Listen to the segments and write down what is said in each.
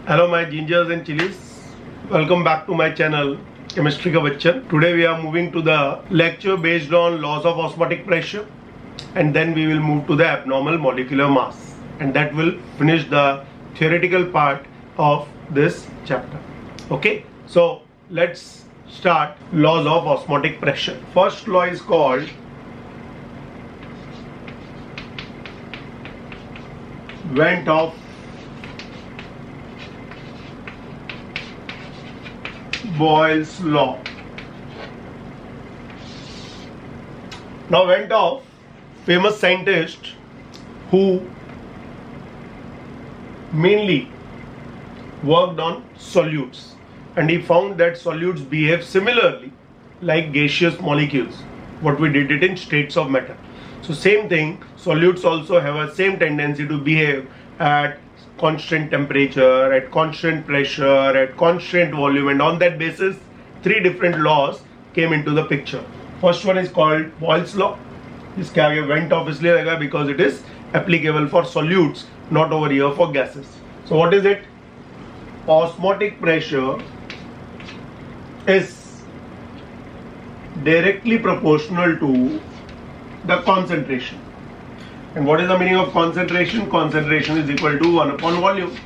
Hello my gingers and chilies. Welcome back to my channel Chemistry Ka Bachchan. Today we are moving to the lecture based on laws of osmotic pressure, and then we will move to the abnormal molecular mass, and that will finish the theoretical part of this chapter. Okay, so let's start laws of osmotic pressure. First law is called Vent of Boyle's law. Now Van 't Hoff, famous scientist who mainly worked on solutes, and he found that solutes behave similarly like gaseous molecules, what we did it in states of matter. So same thing, solutes also have a same tendency to behave at constant temperature, at constant pressure, at constant volume, and on that basis three different laws came into the picture. First one is called Boyle's law. इसके आगे Van 't Hoff इसलिए लगा because it is applicable for solutes, not over here for gases. So what is it? Osmotic pressure is directly proportional to the concentration. And what is the meaning of concentration? Concentration is equal to 1 upon volume.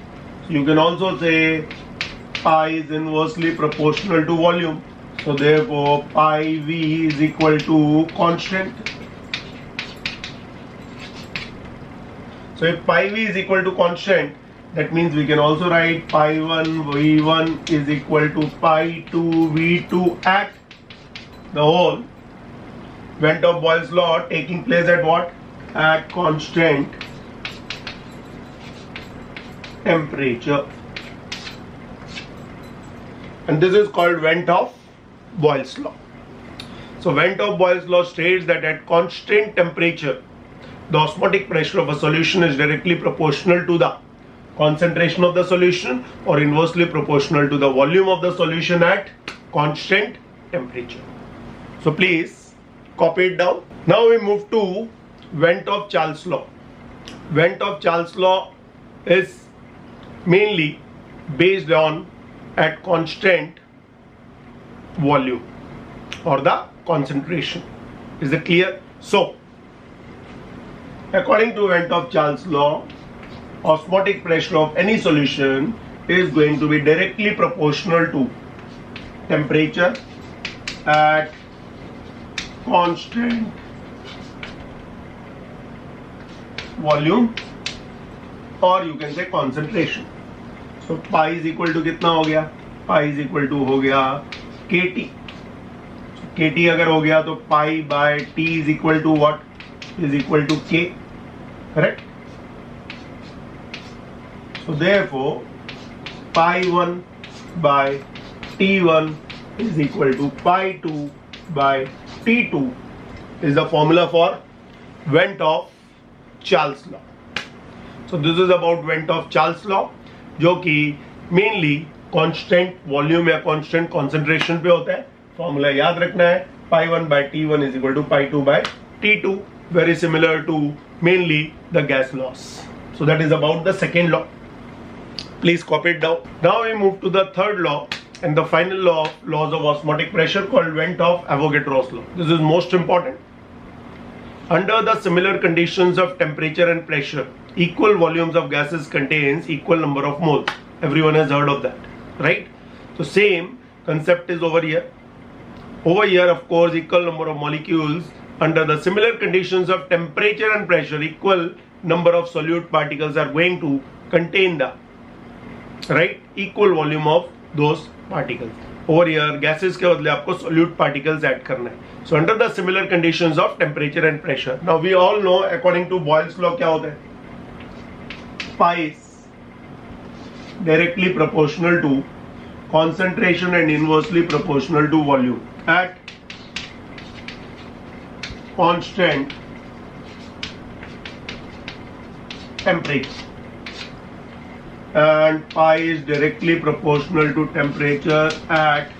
So you can also say pi is inversely proportional to volume. So therefore pi V is equal to constant. So if pi V is equal to constant, that means we can also write pi 1 V1 is equal to pi 2 V2 at the whole. Van 't Hoff Boyle's law taking place at what? At constant temperature, and this is called Van 't Hoff Boyle's law. So Van 't Hoff Boyle's law states that at constant temperature the osmotic pressure of a solution is directly proportional to the concentration of the solution or inversely proportional to the volume of the solution at constant temperature. So please copy it down. Now we move to Van 't Hoff Charles law. Van 't Hoff Charles law is mainly based on at constant volume or the concentration. Is it clear? So according to Van 't Hoff Charles law, osmotic pressure of any solution is going to be directly proportional to temperature at constant volume, or you can say concentration. So pi is equal to कितना हो गया? Pi is equal to हो गया kT. So kT अगर हो गया तो pi by T is equal to what? Is equal to K. Correct? So therefore pi 1 by T1 is equal to pi 2 by T2 is the formula for Van 't Hoff Charles law. So this is about Van 't Hoff Charles law, जो कि mainly constant volume या constant concentration पे होता है. Formula याद रखना है. pi 1 by T1 is equal to pi 2 by T2, very similar to mainly the gas laws. So that is about the second law. Please copy it down. Now we move to the third law and the final law of laws of osmotic pressure called Van 't Hoff Avogadro's law. This is most important. Under the similar conditions of temperature and pressure, equal volumes of gases contains equal number of moles. Everyone has heard of that, right? So same concept is over here. Over here, of course, equal number of molecules under the similar conditions of temperature and pressure, equal number of solute particles are going to contain the equal volume of those particles. Over here gases के बदले आपको solute particles add करना है. So under the similar conditions of temperature and pressure. Now we all know according to Boyle's law क्या होता है? Pi is directly proportional to concentration and inversely proportional to volume at constant temperature, and pi is directly proportional to temperature at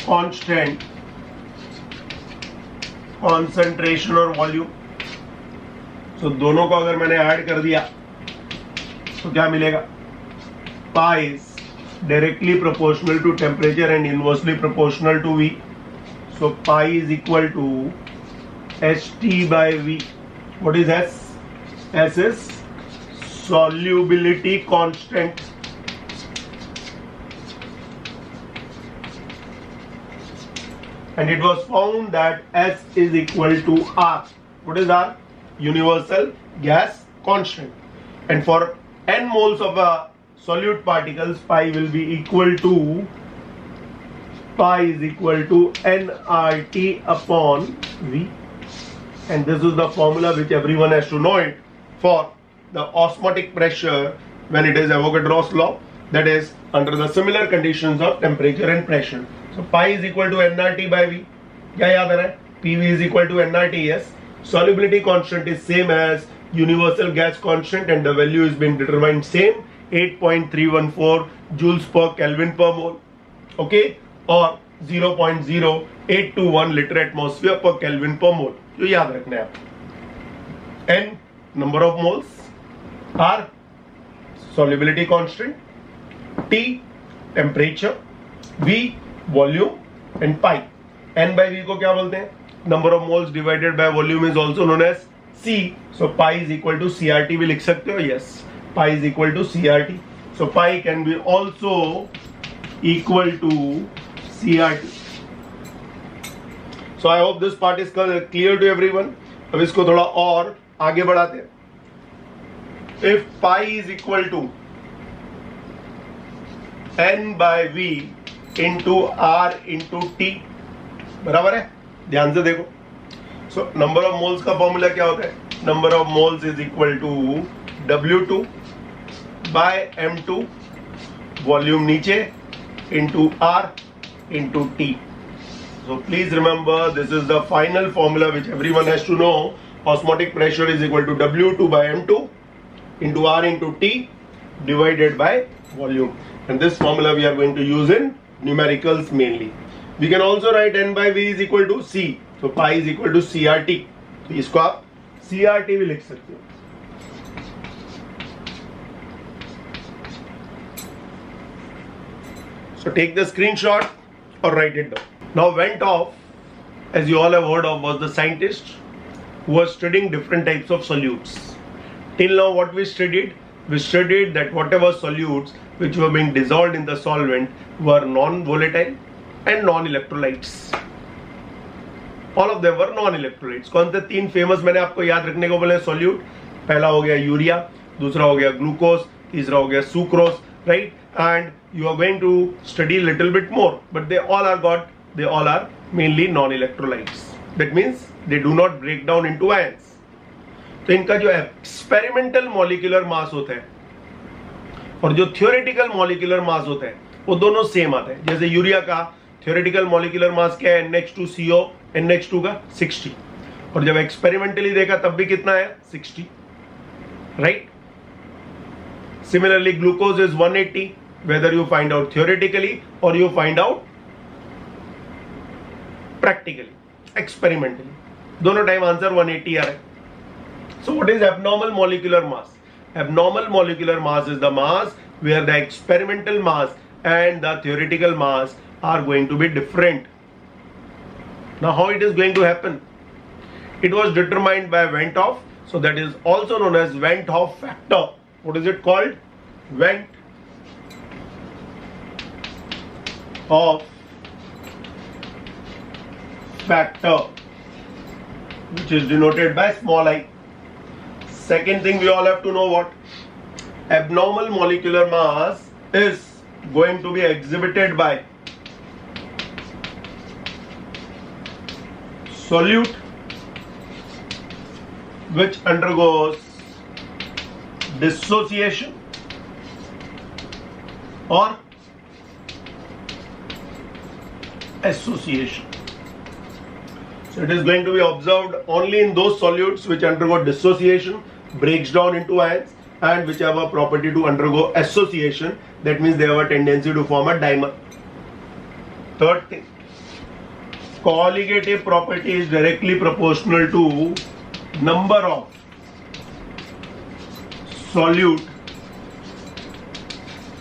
constant concentration और volume. So दोनों को अगर मैंने add कर दिया तो क्या मिलेगा? pi is directly proportional to temperature and inversely proportional to V. So pi is equal to HT by V. What is S? S is solubility constant. And it was found that S is equal to R. What is R? Universal gas constant. And for n moles of a solute particles, pi will be equal to nRT upon V. And this is the formula which everyone has to know it for the osmotic pressure when it is Avogadro's law, that is under the similar conditions of temperature and pressure. So pi is equal to nRT by V. क्या याद आ रहा है? PV is equal to nRT. Yes. Solubility constant is same as universal gas constant and the value is being determined same, 8.314 joules per Kelvin per mole. Okay, or 0.0821 liter atmosphere per Kelvin per mole. जो याद रखना है आप. N number of moles, R solubility constant, T temperature, V volume and pi. N by V को क्या बोलते हैं? Number of moles divided by volume is also known as C. So pi is equal to CRT भी लिख सकते हो? Yes. Pi is equal to CRT. So pi can be also equal to CRT. So I hope this part is clear to everyone. अब इसको थोड़ा और आगे बढ़ाते हैं. If pi is equal to N by V into R into T, बराबर है? ध्यान से देखो. So number of moles का फॉर्मूला क्या होता है? Number of moles is equal to W2 by M2 volume नीचे into R into T. So please remember, this is the final formula which everyone has to know. Osmotic pressure is equal to W2 by M2 into R into T divided by volume. And this formula we are going to use in numericals mainly. We can also write N by V is equal to C. So pi is equal to CRT. तो इसको आप CRT भी लिख सकते हो. So take the screenshot or write it down. Now Van 't Hoff, as you all have heard of, was the scientist who was studying different types of solutes. Till now what we studied? We studied that whatever solutes which were being dissolved in the solvent were non-volatile and non-electrolytes. All of them were non-electrolytes. कौन से तीन famous मैंने आपको याद रखने को बोले solute? पहला हो गया यूरिया, दूसरा हो गया ग्लूकोज, तीसरा हो गया sucrose, right? And you are going to study little bit more, but they all are mainly non-electrolytes. That means they do not break down into ions. तो इनका जो एक्सपेरिमेंटल मॉलिक्यूलर मास होता है और जो थियोरेटिकल मॉलिक्यूलर मास होता है वो दोनों सेम आते हैं. जैसे यूरिया का थियोरेटिकल मॉलिक्यूलर मास क्या है? NH2CO, NH2 का 60. और जब एक्सपेरिमेंटली देखा तब भी कितना है? 60. Right? Similarly, glucose is 180, whether you find out theoretically or you find out practically, experimentally. दोनों टाइम आंसर 180 आ रहा है. So what is abnormal molecular mass? Abnormal molecular mass is the mass where the experimental mass and the theoretical mass are going to be different. Now how it is going to happen? It was determined by Van 't Hoff. So that is also known as Van 't Hoff factor. What is it called? Van 't Hoff factor, which is denoted by small I. Second thing we all have to know, what? Abnormal molecular mass is going to be exhibited by solute which undergoes dissociation or association. So it is going to be observed only in those solutes which undergo dissociation, breaks down into ions, and which have a property to undergo association. That means they have a tendency to form a dimer. Third thing, colligative property is directly proportional to number of solute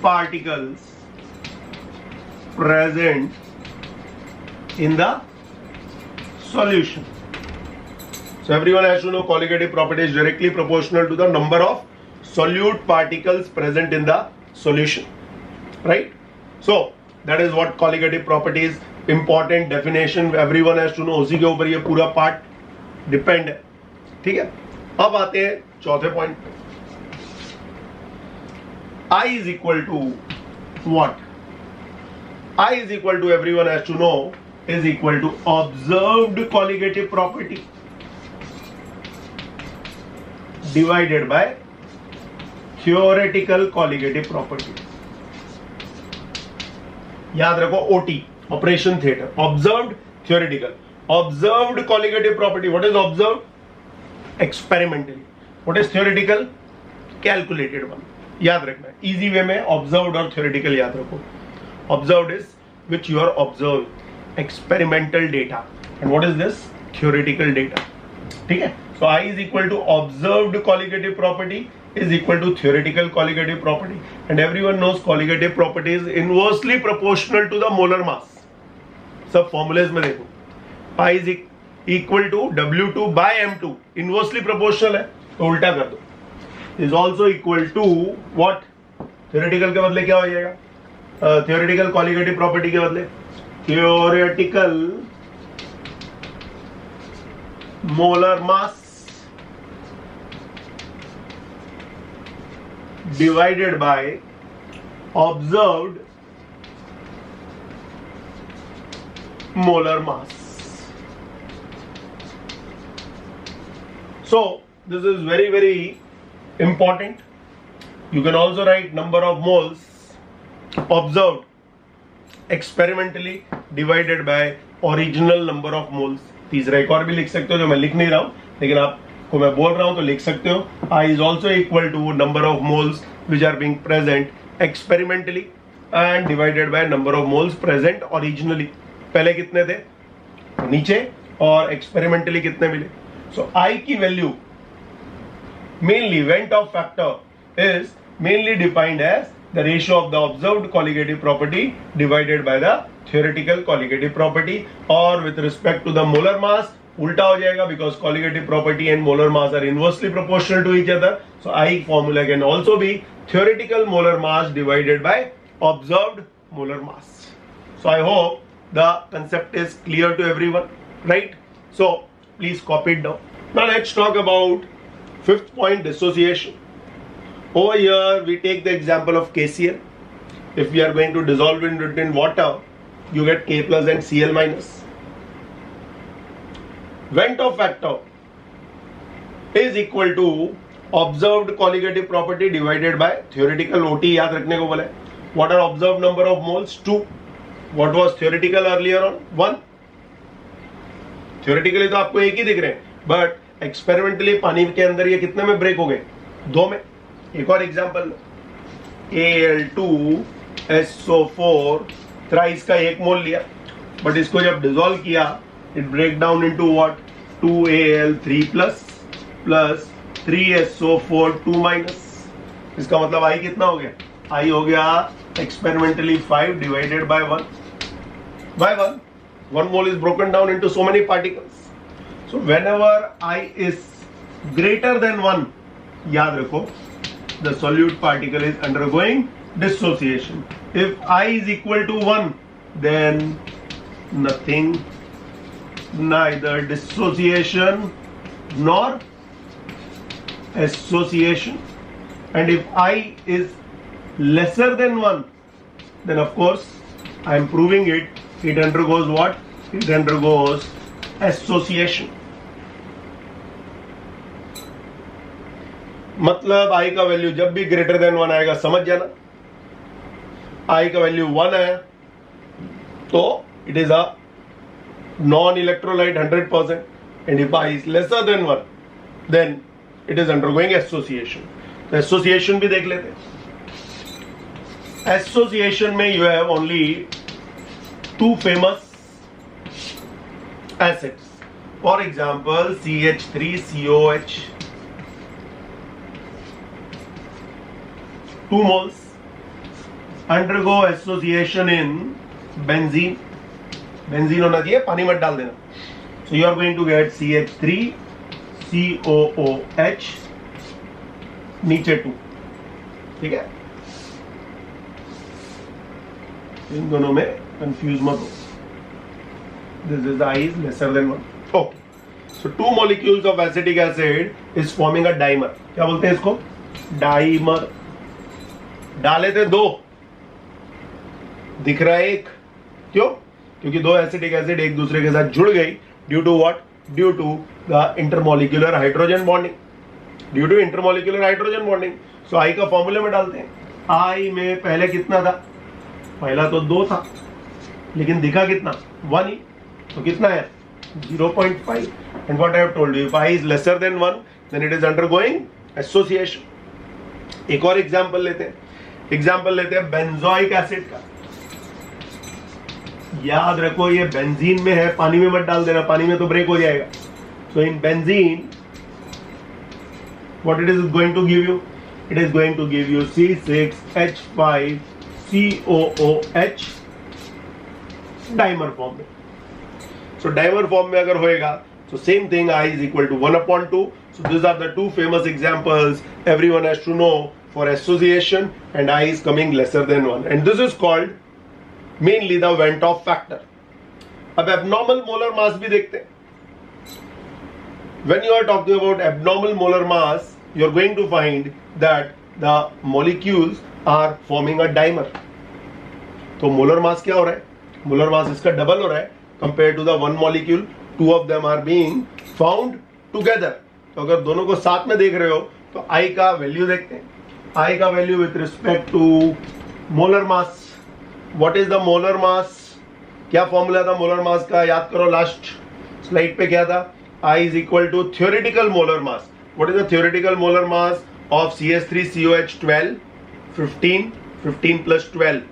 particles present in the solution. So everyone has to know colligative property is directly proportional to the number of solute particles present in the solution, right? So that is what colligative property is. Important definition everyone has to know, उसी के ऊपर ये पूरा part depend है, ठीक है. अब आते हैं चौथे पॉइंट पे. I is equal to what? I is equal to, everyone has to know, is equal to observed colligative property divided by theoretical colligative property. याद रखो OT, operation theatre. Observed, theoretical. Observed colligative property. What is observed? Experimentally. What is theoretical? Calculated one. याद रखना है. Easy way में observed और theoretical याद रखो. Observed is which you are observed, experimental data, and what is this? Theoretical data. ठीक है. So I is equal to observed colligative property is equal to theoretical colligative property, and everyone knows colligative property is inversely proportional to the molar mass. सब formulas में देखो. I is equal to W2 by M2, inversely proportional है, तो उल्टा कर दो. Is also equal to what? Theoretical के बदले क्या हो जाएगा? Theoretical colligative property के बदले theoretical molar mass divided by observed molar mass. So this is very, very important. You can also write number of moles observed experimentally divided by original number of moles. तीसरा एक और भी लिख सकते हो जो मैं लिख नहीं रहा हूं, लेकिन आपको मैं बोल रहा हूं तो लिख सकते हो. I is also equal to number of moles which are being present experimentally and divided by number of moles present originally. पहले कितने थे नीचे और experimentally कितने मिले. So I की value mainly Vent-Hoff factor is mainly defined as the ratio of the observed colligative property divided by the theoretical colligative property, or with respect to the molar mass उल्टा हो जाएगा because colligative property and molar mass are inversely proportional to each other. So I formula can also be theoretical molar mass divided by observed molar mass. So I hope the concept is clear to everyone, right? So please copy it down. Now let's talk about fifth point, dissociation. Over here we take the example of KCl. If we are going to dissolve it in water, you get K plus and Cl minus. Vent-Hoff factor is equal to observed colligative property divided by theoretical OT. याद रखने को बोला है. What are observed number of moles? 2. What was theoretical earlier on? 1. Theoretically तो आपको एक ही दिख रहे हैं, but experimentally पानी के अंदर ये कितने में ब्रेक हो गए? 2 में. एक और एग्जांपल, Al2SO4 थ्राइस का 1 मोल लिया, बट इसको जब डिसॉल्व किया it break down into what? 2Al3 plus 3SO4 2 minus. इसका मतलब I कितना हो गया? I हो गया experimentally 5 divided by 1 by 1. 1 mole is broken down into so many particles. So whenever I is greater than 1, याद रखो, the solute particle is undergoing dissociation. If I is equal to 1, then nothing, neither dissociation nor association. And if I is lesser than 1, then of course I am proving it, it undergoes what? It undergoes association. मतलब I का value जब भी greater than 1 आएगा, समझ जाना. I का value 1 है तो it is a non electrolyte 100%, and if I is lesser than 1, then it is undergoing association. तो association भी देख लेते हैं. Association में you have only 2 famous acids. For example, CH3COH, 2 moles. Undergo association in benzene, benzene होना चाहिए, पानी मत डाल देना. So you are going to get CH3 COOH नीचे 2. ठीक है, इन दोनों में कंफ्यूज मत हो. This is I is lesser than 1. Okay, so 2 molecules of acetic acid is forming a dimer. क्या बोलते हैं इसको? डाइमर. डाले थे 2, दिख रहा है 1. क्यों? क्योंकि 2 एसिटिक एसिड एक दूसरे के साथ जुड़ गई. Due to what? Due to the intermolecular hydrogen bonding. Due to intermolecular hydrogen bonding. So I का फॉर्मूले में डालते हैं. I में पहले कितना था? पहला तो 2 था, लेकिन दिखा कितना? 1 ही. तो कितना है? 0.5. And what I have told you, if I is lesser than 1 then it is undergoing association. एक और एग्जांपल लेते हैं. एग्जांपल लेते हैं बेंजोइक एसिड का. याद रखो ये बेंजीन में है, पानी में मत डाल देना, पानी में तो ब्रेक हो जाएगा. So in benzene what it is going to give you? It is going to give you C6H5COOH dimer form में. सो डाइमर फॉर्म में अगर होएगा so same thing, I is equal to 1/2. So these are the 2 famous examples everyone has to know for association, and I is coming lesser than 1, and this is called mainly the Van't Hoff factor. अब abnormal molar mass भी देखते हैं. When you are talking about abnormal molar mass, you are going to find that the molecules are forming a dimer. तो molar mass क्या हो रहा है? Molar mass इसका डबल हो रहा है compared to the one molecule. 2 of them are being found together. तो अगर दोनों को साथ में देख रहे हो तो I का वैल्यू देखते हैं. I का value with respect to molar mass. What is the molar mass? क्या फॉर्मूला था मोलर मास का? याद करो, लास्ट स्लाइड पे क्या था? I is equal to theoretical molar mass. What is the theoretical molar mass of CH3COH12? 15, 15 plus 12,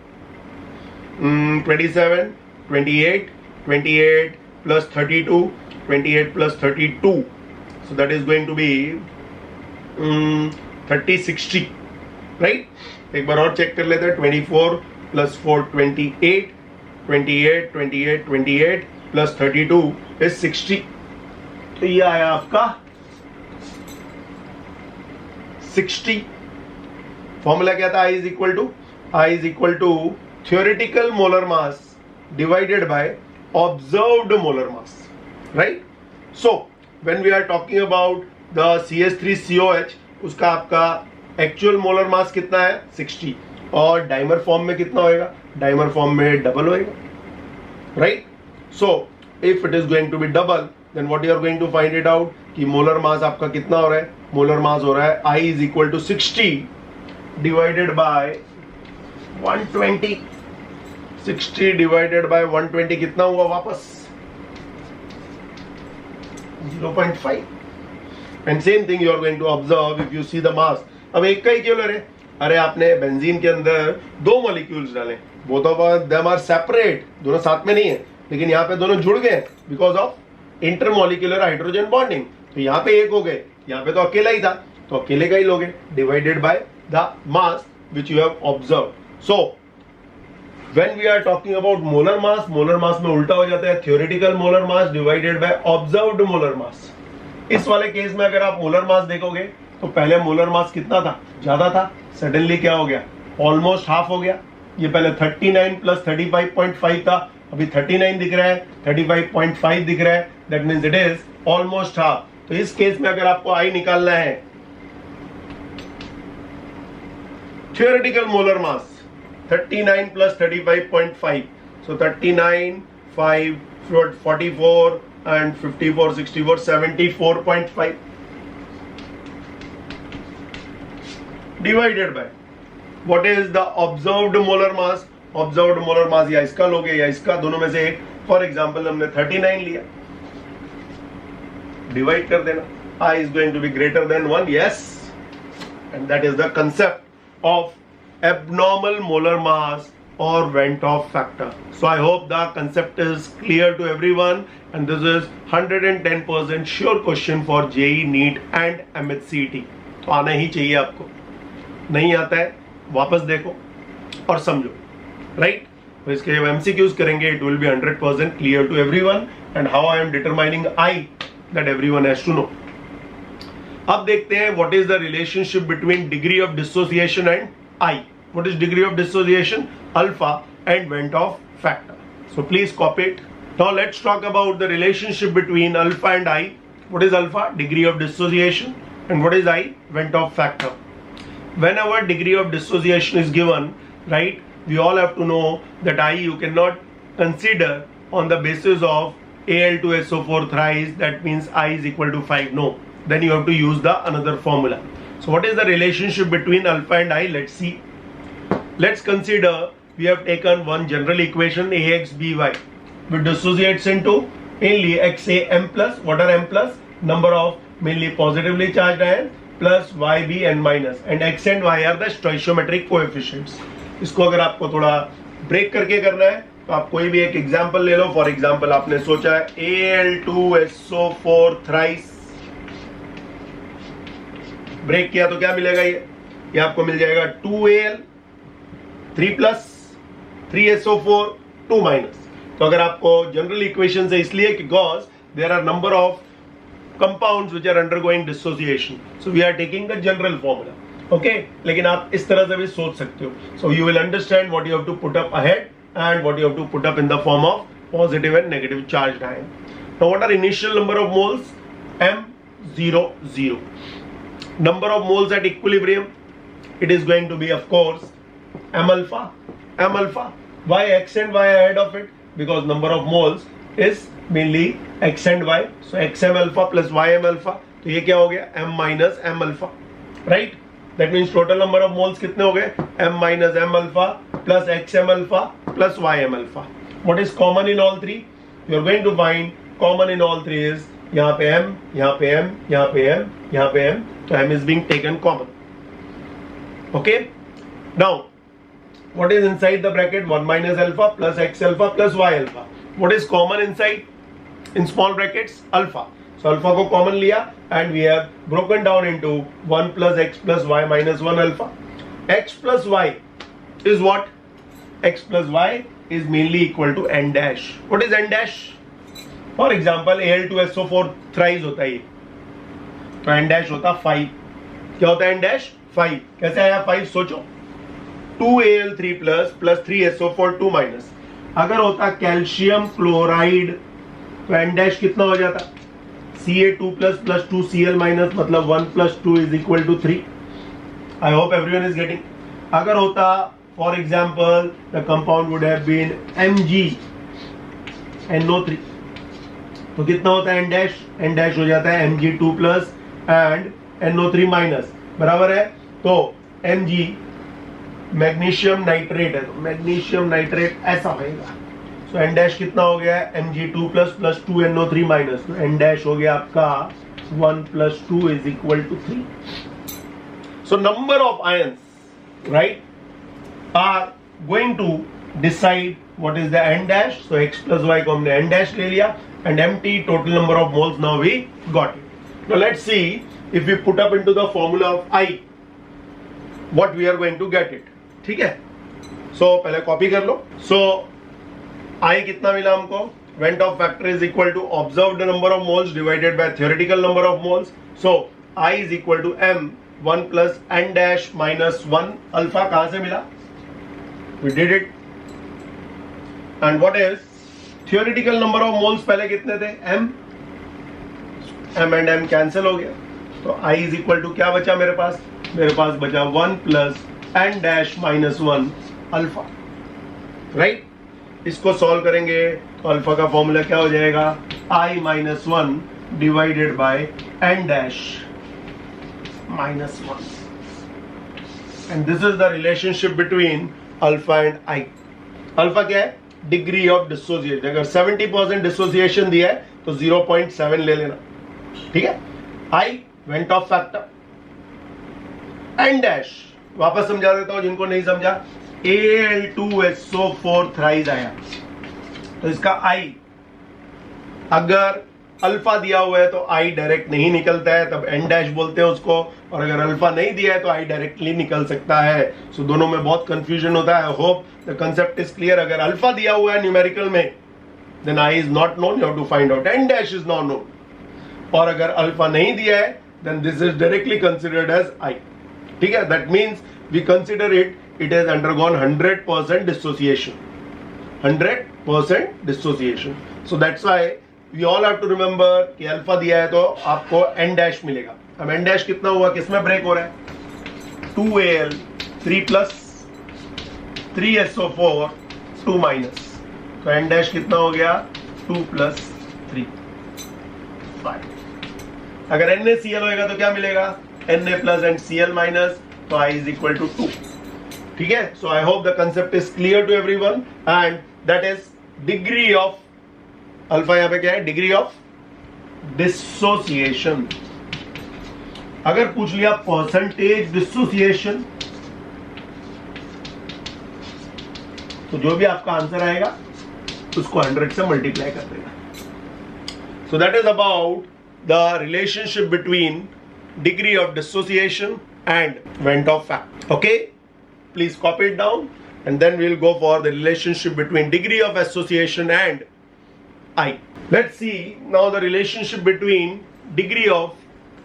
27, 28, 28 plus 32, 28 plus 32. So that is going to be 30, 60, right? एक बार और चेक कर लेते हैं. 24 plus 4, 28, 28, 28, 28 plus 32 is 60. तो ये आया आपका 60. फॉर्मूला क्या था? I is equal to theoretical molar mass divided by observed molar mass, right? So when we are talking about the CH3COH, उसका आपका एक्चुअल मोलर मास कितना है? 60. और डाइमर फॉर्म में कितना होएगा? डाइमर फॉर्म में डबल होएगा, right? So if it is going to be double, then what you are going to find it out कि मोलर मास आपका कितना हो रहा है? मोलर मास हो रहा है I is equal to 60 divided by 120. 60 divided by 120 कितना हुआ वापस? 0.5. And same thing you are going to observe if you see the mass. अब एक का ही क्यों ले रहे? अरे आपने बेंजीन के अंदर 2 मॉलिक्यूल्स डाले, both of them are separate, दोनों साथ में नहीं है, लेकिन यहाँ पे दोनों जुड़ गए because of intermolecular hydrogen bonding. तो यहाँ पे एक हो गए, यहाँ पे तो अकेला ही था, तो अकेले का ही लोगे, divided by the mass which you have observe. So when we are talking about molar mass में उल्टा हो जाता है theoretical molar mass divided by observed molar mass. इस वाले केस में अगर आप molar mass देखोगे तो पहले molar mass कितना था? ज्यादा था. सडनली क्या हो गया? ऑलमोस्ट हाफ हो गया. ये पहले 39 प्लस 35.5 था, अभी 39 दिख रहा है, 35.5 दिख रहा है. That means it is almost half. तो इस केस में अगर आपको I निकालना है, theoretical molar mass 39 plus 35.5. So 39, 5, 44 and 54, 64, 74.5 divided by what is the observed molar mass? Observed molar mass या इसका लोगे या इसका, दोनों में से एक. फॉर एग्जाम्पल हमने 39 लिया, डिवाइड कर देना. I is going to be greater than 1, yes, and that is the concept of abnormal molar mass or Van't Hoff factor. So I hope the concept is clear to everyone, and this is 110% sure question for JEE, NEET and MHCET. तो आना ही चाहिए आपको. नहीं आता है वापस देखो, और समझो, राइट? तो इसके जब एमसीक्यूज करेंगे it will be 100% clear to everyone and how I am determining I, that everyone has to know. अब देखते हैं what is the relationship between degree of dissociation and I. What is degree of dissociation? Alpha and van't Hoff factor. So please copy it. Now let's talk about the relationship between alpha and I. What is alpha? Degree of dissociation. And what is I? Vent off factor. Whenever degree of dissociation is given, right, we all have to know that I you cannot consider on the basis of Al2SO4 thrice, that means I is equal to 5. No. Then you have to use the another formula. So what is the relationship between alpha and I? Let's see. Let's consider we have taken one general equation AXBY, which dissociates into mainly XA M plus. What are M plus? Number of mainly positively charged ion plus YB n minus, and X and Y are the stoichiometric coefficients. इसको अगर आपको थोड़ा break करके करना है तो आप कोई भी एक एग्जांपल ले लो. फॉर एग्जांपल आपने सोचा है Al2SO4 थ्राइस, ब्रेक किया तो क्या मिलेगा? ये आपको मिल जाएगा 2Al 3 प्लस 3SO4 2 माइनस. तो अगर आपको जनरल इक्वेशन से इसलिए कि because there are number of compounds which are undergoing dissociation, so we are taking the general formula. Okay, लेकिन आप इस तरह से भी सोच सकते हो. So you will understand what you have to put up ahead and what you have to put up in the form of positive and negative charged ion. Now what are initial number of moles? M0 0. Number of moles at equilibrium, it is going to be of course M alpha. M alpha. Why X and Y ahead of it? Because number of moles is mainly x and y, so xm alpha plus ym alpha. तो ये क्या हो गया? m minus m alpha, right? That means total number of moles कितने हो गए? m minus m alpha plus xm alpha plus ym alpha. What is common in all three? You are going to find common in all three is यहाँ पे m, यहाँ पे m, यहाँ पे m, यहाँ पे m. तो m is being taken common. Okay? Now, what is inside the bracket? 1 minus alpha plus x alpha plus y alpha. What is common inside? In small brackets, alpha. So alpha को common लिया and we have broken down into 1 plus x plus y minus 1 alpha. X plus y is what? X plus y is mainly equal to n dash. What is n dash? For example, Al2SO4 thrice होता है ये, तो n dash होता 5. क्या होता है n dash? 5. कैसे आया 5? सोचो. 2Al3 plus 3SO4 2 minus. अगर होता कैल्शियम क्लोराइड तो एन डैश कितना हो जाता? Ca2 plus 2Cl minus, मतलब 1 plus 2 is equal to 3. I hope everyone is getting. अगर होता for example the compound would have been MgNO3, तो कितना होता है एन डैश? एन डैश हो जाता है Mg2 plus and NO3 minus, बराबर है. तो Mg मैग्नीशियम नाइट्रेट है, तो मैग्नीशियम नाइट्रेट ऐसा होगा. सो एन डैश कितना हो गया है? Mg2 plus 2NO3 minus. तो एन डैश हो गया आपका 1 plus 2 is equal to 3. So number of ions, right, are going to decide what is the n dash. So x plus y को हमने n dash ले लिया and empty total number of moles now we got it. Now let's see if we put up into the formula of I, what we are going to get it. ठीक है? So पहले copy कर लो. So I कितना मिला हमको? Vent off factor is equal to observed number of moles divided by theoretical number of moles. So I is equal to m 1 plus n dash minus 1 alpha. कहाँ से मिला? We did it. And what is theoretical number of moles? पहले कितने थे? m. m and m cancel हो गया. तो I is equal to क्या बचा मेरे पास? मेरे पास बचा 1 plus n dash minus 1 alpha. Right? इसको सॉल्व करेंगे तो अल्फा का फॉर्मूला क्या हो जाएगा? I minus 1 divided by n dash minus 1. And this is the relationship between alpha and I. Alpha क्या है? Degree of dissociation. अगर 70% डिसोसिएशन दिया है तो 0.7 ले लेना. ठीक है? I went Hoff factor. n dash वापस समझा देता हूं जिनको नहीं समझा. Al2SO4 थ्राइस आया तो इसका I, अगर अल्फा दिया हुआ है तो आई डायरेक्ट नहीं निकलता है, तब एन डैश बोलते हैं उसको, और अगर अल्फा नहीं दिया है तो आई डायरेक्टली निकल सकता है। सो दोनों में बहुत कंफ्यूजन होता है। I hope the concept is clear. अगर अल्फा दिया हुआ है न्यूमेरिकल में then I is not known, you have to find out N dash is not known, और अगर अल्फा नहीं दिया है then this is directly considered as I. ठीक है, that means we consider it has undergone 100% dissociation, 100% dissociation. So that's why we all have to remember कि alpha दिया है तो आपको एन डैश मिलेगा। अब एन डैश कितना हुआ, किसमें ब्रेक हो रहा है, 2Al 3+, 3SO4 2-, तो एन डैश कितना हो गया 2 + 3 5। अगर NaCl होएगा तो क्या मिलेगा, Na+ एंड Cl-, तो I is equal to 2। ठीक है, so I hope the concept is clear to everyone, and that is degree of alpha. यहां पे क्या है, डिग्री ऑफ डिसोसिएशन। अगर पूछ लिया परसेंटेज डिसोसिएशन तो जो भी आपका आंसर आएगा उसको 100 से मल्टीप्लाई कर देगा। सो that is about the relationship between degree of dissociation and van't of fact. Okay, please copy it down and then we'll go for the relationship between degree of association and I. Let's see now the relationship between degree of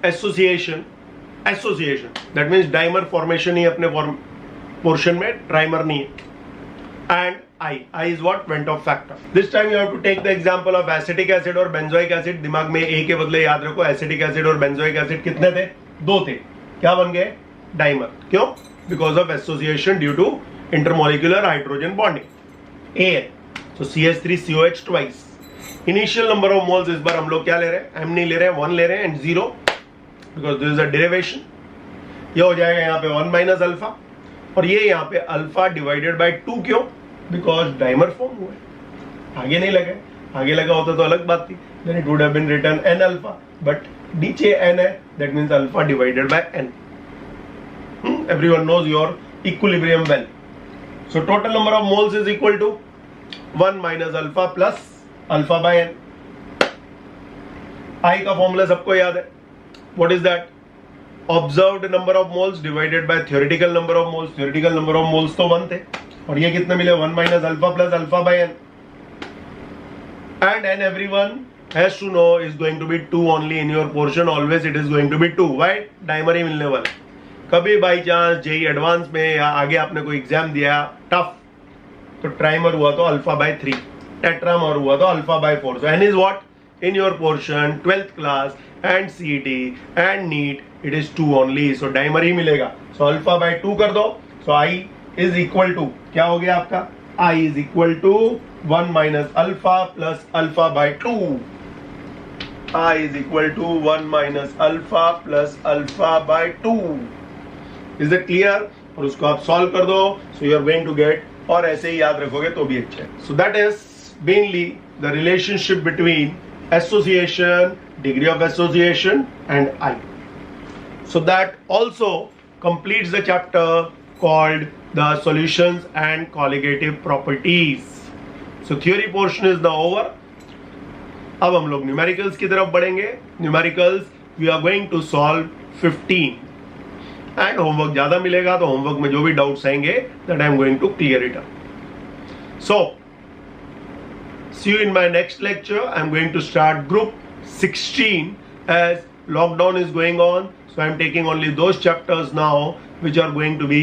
association, that means dimer formation ही अपने portion में, trimer नहीं है, and I is what, Venn factor. This time you have to take the example of acetic acid और benzoic acid। दिमाग में A के बदले याद रखो acetic acid और benzoic acid कितने थे, 2 थे, क्या बन गए, dimer। क्यों, because of association due to intermolecular hydrogen bonding, AN, so CH3COH twice। Initial number of moles इस बार हम लोग क्या ले रहे हैं, M नहीं ले रहे हैं, 1 ले रहे हैं, and 0 because this is a derivation। ये हो जाएगा यहाँ पे 1 - अल्फा, और ये यहाँ पे अल्फा डिवाइडेड बाय 2, क्यों, बिकॉज डाइमर फॉर्म हुआ है। आगे नहीं लगा, आगे लगा होता तो अलग बात थी, then it would have been written n alpha, but नीचे n है, that means alpha divided by n। Everyone knows your equilibrium well। So total number of moles is equal to 1 - alpha plus alpha by n। I का formula सबको याद है, what is that, observed number of moles divided by theoretical number of moles। theoretical number of moles तो 1 थे, और ये कितने मिले, 1 - alpha plus alpha by n, and n everyone has to know is going to be 2 only in your portion, always it is going to be 2। why, dimer ही मिलने वाला। कभी by chance JEE advance में या आगे आपने कोई exam दिया tough, तो ट्राइमर हुआ तो अल्फा बाय 3, टेट्रामर हुआ तो alpha by 4। So n is what in your portion 12th class and CET and NEET, it is 2 only, so dimer ही मिलेगा। सो अल्फा बाय 2 कर दो, so i is equal to क्या हो गया आपका, i is equal to 1 - alpha plus alpha by 2। I is equal to 1 - alpha plus alpha by 2। Is it clear, और उसको आप सॉल्व कर दो, so you are going to get, और ऐसे ही याद रखोगे तो भी अच्छा है। So that is mainly the relationship between association, degree of association and I. So that also completes the chapter called the solutions and colligative properties. So theory portion is now over. अब हम लोग numericals की तरफ बढ़ेंगे। Numericals we are going to solve 15, and homework ज्यादा मिलेगा तो homework में जो भी डाउट्स आएंगे that I am going to clear it up. So see you in my next lecture. I am going to start group 16 as lockdown is going on, so I am taking only those chapters now which are going to be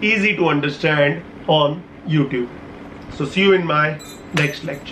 easy to understand on YouTube. So see you in my next lecture.